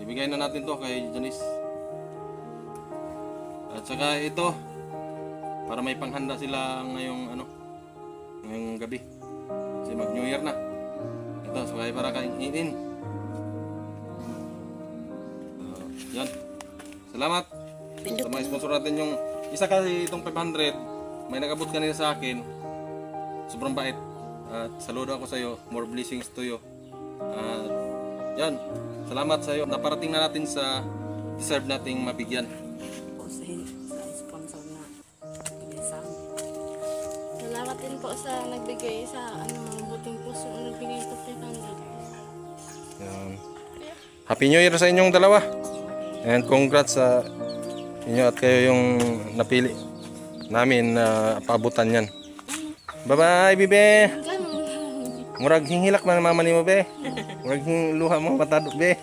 ibigay na natin to kay Janice. At saka ito para may panghanda sila ngayong ngayong gabi. Kasi mag New Year na. Ito, sabay para kainin. Yan. Salamat. Sa mga sponsor natin yung isa kasi itong 500 may nagabot kanina sa akin. Sobrang bait. At saludo ako sa iyo. More blessings to you. Yan. Salamat sa iyo. Naparating na natin sa deserve nating mabigyan. Salamat din po sa nagbigay sa buting puso na nagbigay ito 500. Yan. Happy New Year sa inyong dalawa. And congrats sa inyo at kayo yung napili namin na paabutan yan. Bye bye, Bibe. Murag hinghilak man mama ni mo, be. Murag luha mo matado, be.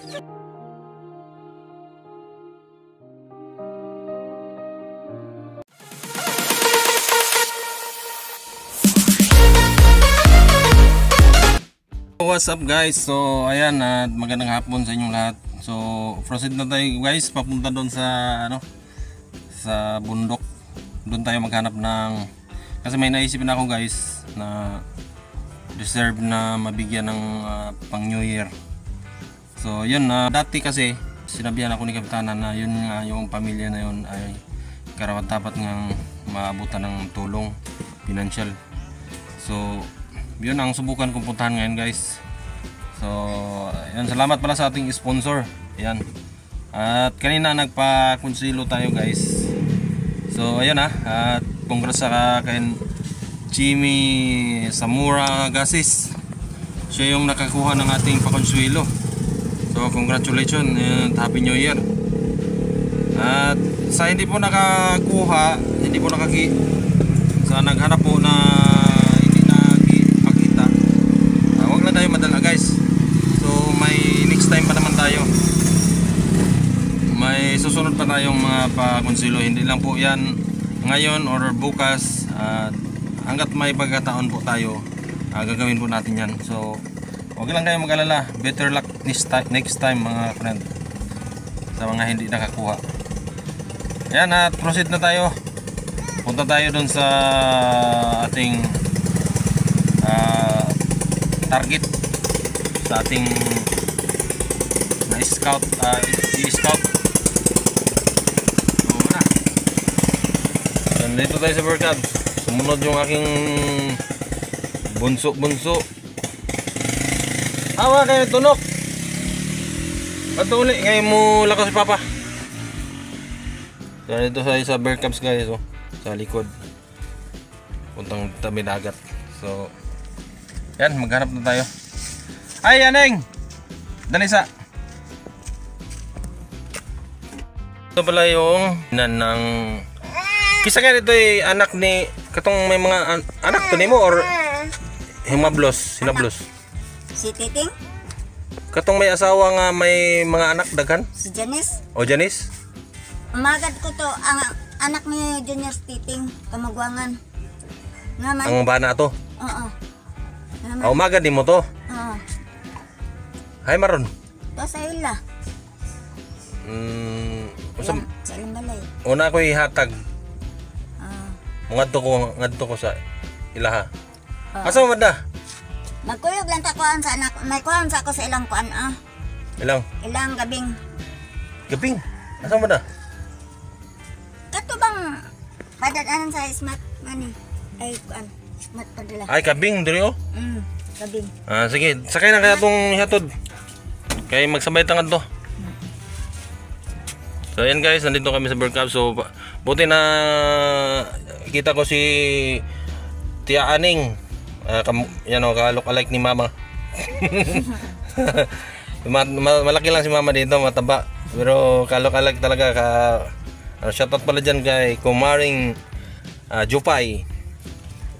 What's up guys? So ayan, magandang hapon sa inyong lahat. So proceed na tayo guys, papunta doon sa sa bundok. Doon tayo maghanap ng, kasi may naisip na ako guys na deserve na mabigyan ng pang New Year. So yun, dati kasi sinabihan ako ni Kapitana na yun nga, yung pamilya na yun ay karapat dapat ngang maabutan ng tulong financial. So yun ang subukan kong puntahan ngayon guys. So yan, salamat pala sa ating sponsor. Yan. At kanina nagpa-konsilo tayo guys. So ayan at congrats sa kay Jimmy Samura Gasis. Siya yung nakakuha ng ating pakonswelo. So congratulations and Happy New Year. At sa hindi po nakakuha, hindi po sa naghanap po na tayo madala guys. So may next time pa naman tayo. May susunod pa tayong mga pakonsilo. Hindi lang po yan ngayon or bukas. Hanggat may pagkataon po tayo, gagawin po natin yan. So huwag lang kayo mag-alala. Better luck next time mga friend, sa mga hindi nakakuha. Yan, at proceed na tayo. Punta tayo dun sa ating target, sa ating na-scout, i-scout. Nandito tayo sa Berkab. Sumunod yung aking bunso. Awa kayo tunok. Patuli ngayon mo lakas si Papa. So nandito tayo sa Berkabs guys, sa likod. Puntang tabi dagat. So yan, maghanap na tayo. Ay, Aneng! Danisa! Ito pala yung ng kisa nga ito ay anak ni katong may mga anak to nimo or hinablos. Si Titing? Katong may asawa nga may mga anak daghan? Si Janice? O Janice? Magad ko to, ang anak ni Junior Titing, kamagwangan. Naman. Ang bana to? Oo. Umaga din mo to? Oo. Hay maron? To sa ila. Sa ilang balay. Una ko ihatag. Ngadto ko sa ilaha. Asa mo da? Magkuyog lang ta kuan sa anak. May kuan sa ako sa ilang kuan Ilang gabing. Gabing? Asa mo da? Kato bang padadanan sa smart money? Ay kuan. Smart padala. Ay kabing diri o? Gabing. Sige, sakay na kaya tong hatod. Kaya magsabay tangad to. So ayan guys, nandito kami sa Berkab. So buti na kita ko si Tia Aning. Yan o, ka-look-alike ni Mama. Malaki lang si Mama dito, mataba. Pero ka-look-alike talaga. Shoutout pala dyan kay Kumaring Jupay,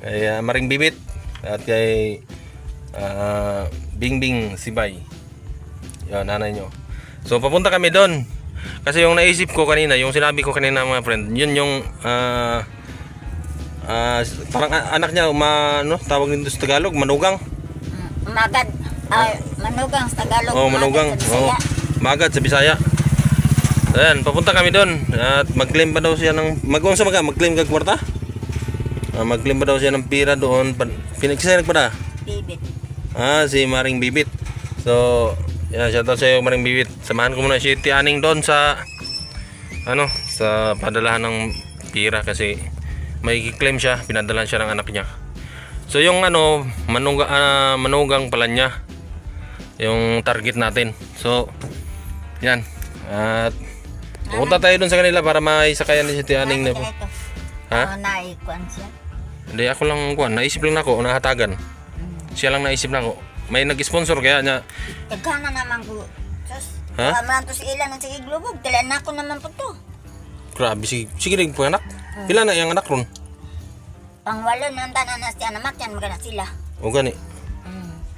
kay Maring Bibit, at kay Bingbing Sibay. Yan, nanay nyo. So papunta kami doon. Kasi yung naisip ko kanina, yung sinabi ko kanina mga friend, yun yung parang anak niya, tawag nito sa Tagalog, manugang. Magad. Ay, manugang sa Tagalog. Oh, manugang. Oh. Magad sa Bisaya. Ayan, papunta kami doon at mag-claim pa daw siya ng mag-claim kag kwarta. Mag-claim pa daw siya ng pira doon. Pinagkisay nagpada. Bibit. Si Maring Bibit. So, yan, shoutout sa iyo Maring Bibit. Samahan ko muna si Tianing doon sa sa padalahan ng pira kasi may claim siya, pinadalan siya ng anak niya. So yung manugang pala niya yung target natin. So, yan. At pupunta tayo doon sa kanila para maisakayan ni si Tianing na po. Ha? Naikuan siya. Hindi, ako lang kuan. Naisip lang ako, nahatagan. Siya lang naisip lang ako. May nag-sponsor kaya niya. Tagkana naman ko. Sus, Ha? man to si ilan ng sige glubog. Dalaan na ako naman po to. Grabe, sige rin po anak. Pila na yung anak ron? Pangwalo na ang tanan na siya namat yan. Magana sila. O gani.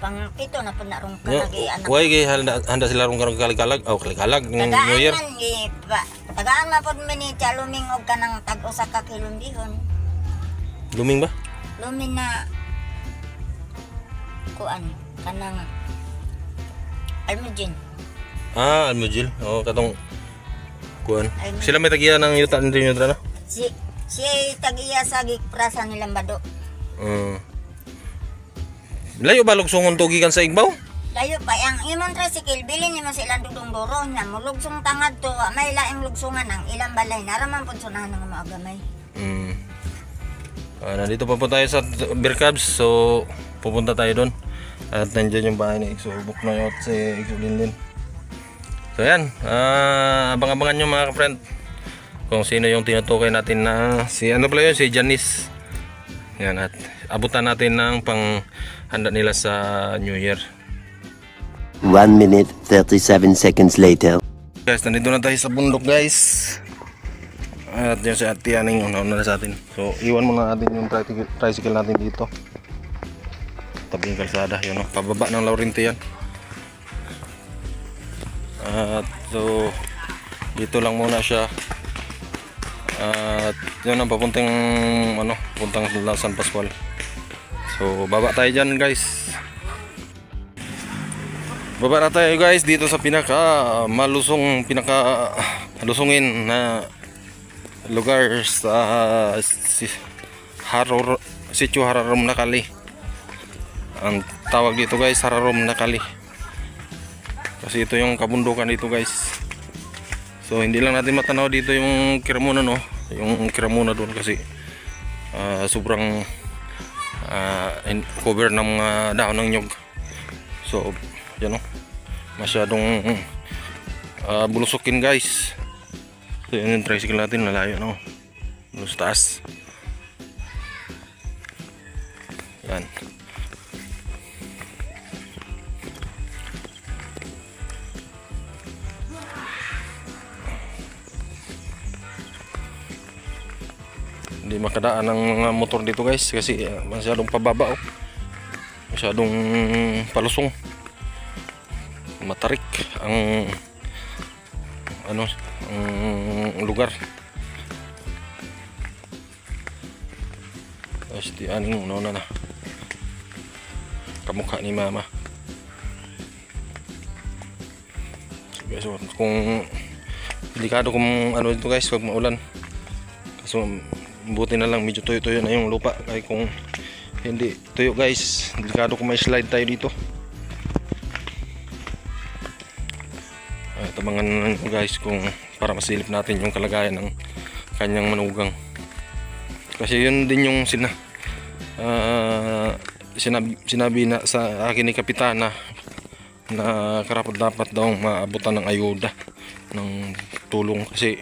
Pangpito na po na rong Yeah. kalagi anak. Huwag handa sila ron karong kalikalag. Kalikalag ng New Year. Tagaan man tagaan man po minitya lumingog ka ng tag-usa ka kilong bihon. Luming ba? Lumin na kuan kanang almujin. Almujil. O katong kuan. Sila may tagiya ng yuta nito na. Si tagiya sa gikprasa nilang bado. Layo ba lugsungon to gikan sa Igbaw? Layo pa ang imong tricycle bilin nimo silang dudong duro nya mulugsong tangad to may laing lugsungan ang ilang balay naraman pud sunahan ng mga gamay. Nandito pa po tayo sa Birkabs, so pupunta tayo doon. At nandiyan yung bahay ni Ikso, book na yun si Ikso Linlin. So yan, abang-abangan nyo mga ka-friend kung sino yung tinutukoy natin na si si Janice. Yan, at abutan natin ng panghanda nila sa New Year. 1 minute 37 seconds later. Guys, nandito na tayo sa bundok guys. At yun si Ate Aning yung nauna na sa atin. So iwan muna natin yung tricycle natin dito. Tabing kalsada yun, no? Pababa ng Laurente yan. At so dito lang muna siya. At yun ang papuntang puntang San Pascual. So baba tayo dyan guys. Baba na tayo guys dito sa pinaka lusungin na lugar sa Sitio Hararom Nakali. Ang tawag dito guys, Hararom Nakali. Kasi ito yung kabundukan dito guys. So hindi lang natin matanaw dito yung Kiramuna, no? Yung Kiramuna doon kasi sobrang cover ng mga dahon ng nyog. So yan, no? Masyadong bulusukin guys. So yun yung tricycle natin, nalayo, no? Sa taas. Yan. Hindi makadaan ng mga motor dito guys kasi masyadong pababa, oh. Masyadong palusong. Matarik ang ang lugar. Pasti aning una na kamukha ni mama. So guys, kung delikado kung dito guys, wag maulan. Kasi buti na lang medyo tuyo-tuyo na yung lupa. Kaya kung hindi tuyo guys, delikado kung may slide tayo dito. Tabangan guys kung para masilip natin yung kalagayan ng kanyang manugang. Kasi yun din yung sinabi na sa akin ni Kapitana na karapat dapat daw maabutan ng ayuda ng tulong kasi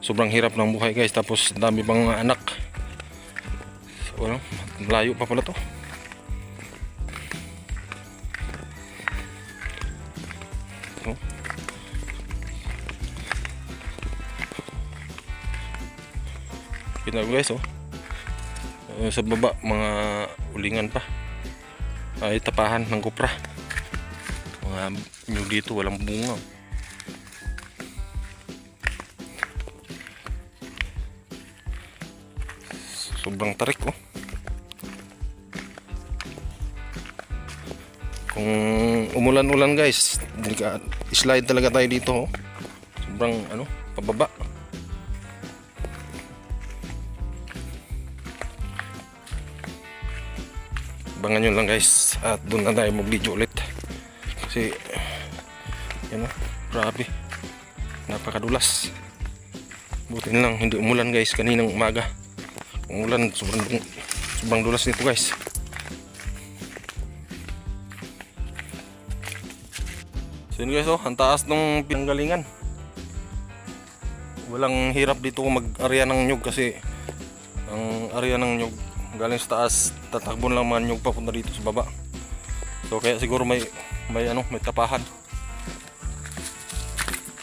sobrang hirap ng buhay guys, tapos dami pang mga anak. So, malayo pa pala to. So, kita guys, sa baba mga ulingan pa ay tapahan ng kupra. Mga nyug dito walang bunga. Sobrang tarik, oh. Kung umulan-ulan guys. Slide talaga tayo dito. Oh. Sobrang pababa. Abangan nyo lang guys. At doon na tayo mag-video ulit. Kasi grabe. Napakadulas. Buti na lang hindi umulan guys kaninang umaga. Kung ulan, sobrang dulas nito guys. So yun guys, ang taas ng pinanggalingan. Walang hirap dito mag-area ng nyug kasi ang area ng nyug galing sa taas, tatakbon lang mga nyug papunta dito sa baba. So kaya siguro may tapahan.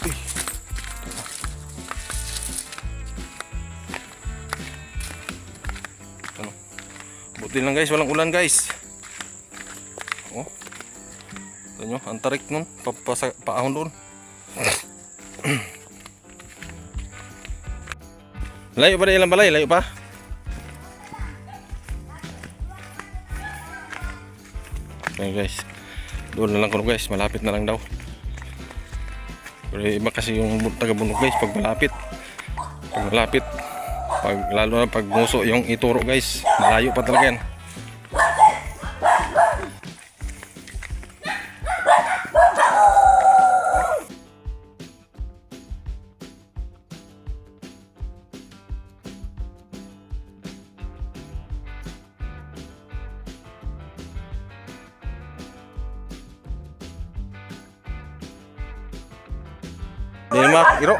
Uy. Buti lang guys, walang ulan guys. Oh. Ito nyo, ang tarik nun, paahon doon. Layo pa na ilang balay, layo pa. Okay guys, doon na lang ko guys, malapit na lang daw. Pero iba kasi yung taga-bundok guys, pag malapit, lalo na pag nguso yung ituro guys, malayo pa talaga yan. Mak, iro.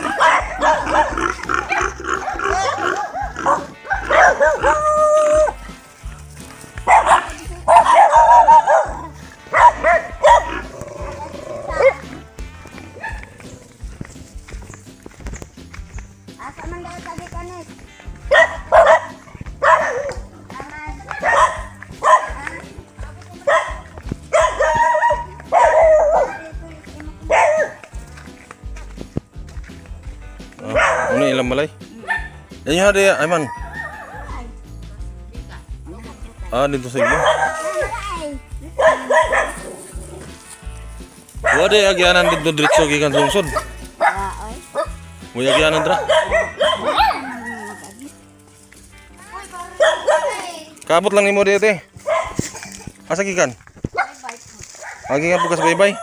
Asa man daw tadi kanis? Ano ilang balay? Yan ada ya, Aiman. Dito sa iyo. Wala agyanan dito diretso gikan lungsod. Mo agyanan dra. Kabot lang nimo dito eh. Asa gikan? Agi nga bukas bye-bye.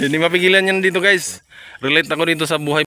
Hindi mapigilan yan dito guys. Relate ako dito sa buhay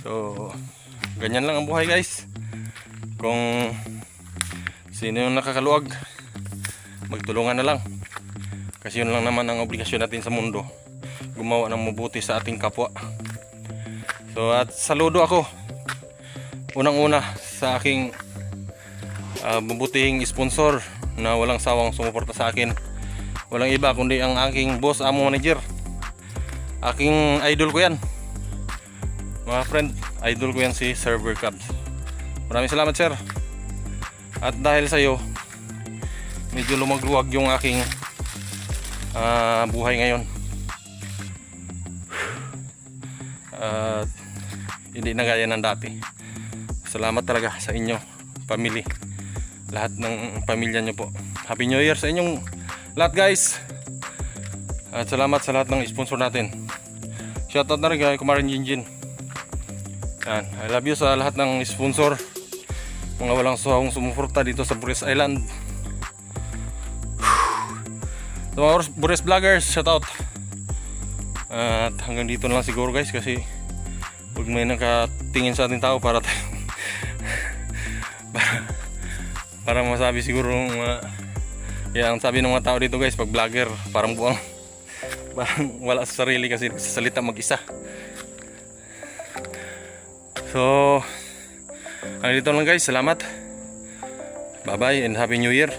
So ganyan lang ang buhay guys. Kung sino yung nakakaluwag, magtulungan na lang. Kasi yun lang naman ang obligasyon natin sa mundo, gumawa ng mabuti sa ating kapwa. So at saludo ako unang-una sa aking mabutihing sponsor na walang sawang sumuporta sa akin. Walang iba kundi ang aking boss, amo, manager. Aking idol ko yan mga friend, idol ko yan si Server Cubs. Maraming salamat sir. At dahil sa iyo medyo lumagluwag yung aking buhay ngayon. Hindi na gaya ng dati. Salamat talaga sa inyo, family, lahat ng pamilya nyo po. Happy New Year sa inyong lahat guys. At salamat sa lahat ng sponsor natin. Shoutout na rin kay Kumarin Jinjin. I love you sa lahat ng sponsor, mga walang sawang sumuporta dito sa Bures Island. Sa mga Bures vloggers, shoutout. At hanggang dito na lang siguro guys, kasi pag may nakatingin sa ating tao para tayo para masabi siguro kaya ang sabi ng mga tao dito guys, pag vlogger parang buwang, parang wala sa sarili kasi nagsasalita mag-isa. So hanggang dito lang guys, salamat, bye bye and happy new year.